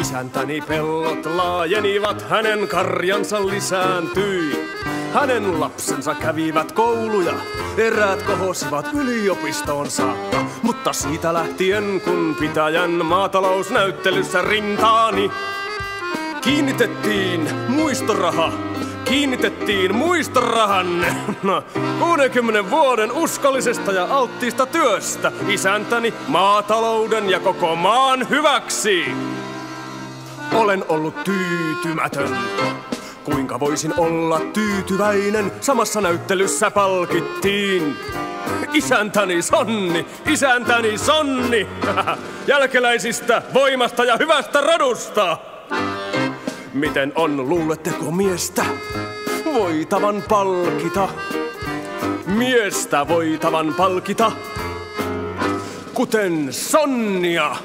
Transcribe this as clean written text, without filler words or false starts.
Isäntäni pellot laajenivat, hänen karjansa lisääntyi. Hänen lapsensa kävivät kouluja, eräät kohosivat yliopistoon saakka. Mutta siitä lähtien, kun pitäjän maatalousnäyttelyssä rintaani kiinnitettiin muistorahanne 60 vuoden uskollisesta ja alttiista työstä isäntäni maatalouden ja koko maan hyväksi. Olen ollut tyytymätön. Kuinka voisin olla tyytyväinen? Samassa näyttelyssä palkittiin isäntäni Sonni, jälkeläisistä, voimasta ja hyvästä rodusta. Miten on, luuletteko miestä voitavan palkita? Miestä voitavan palkita, kuten Sonnia.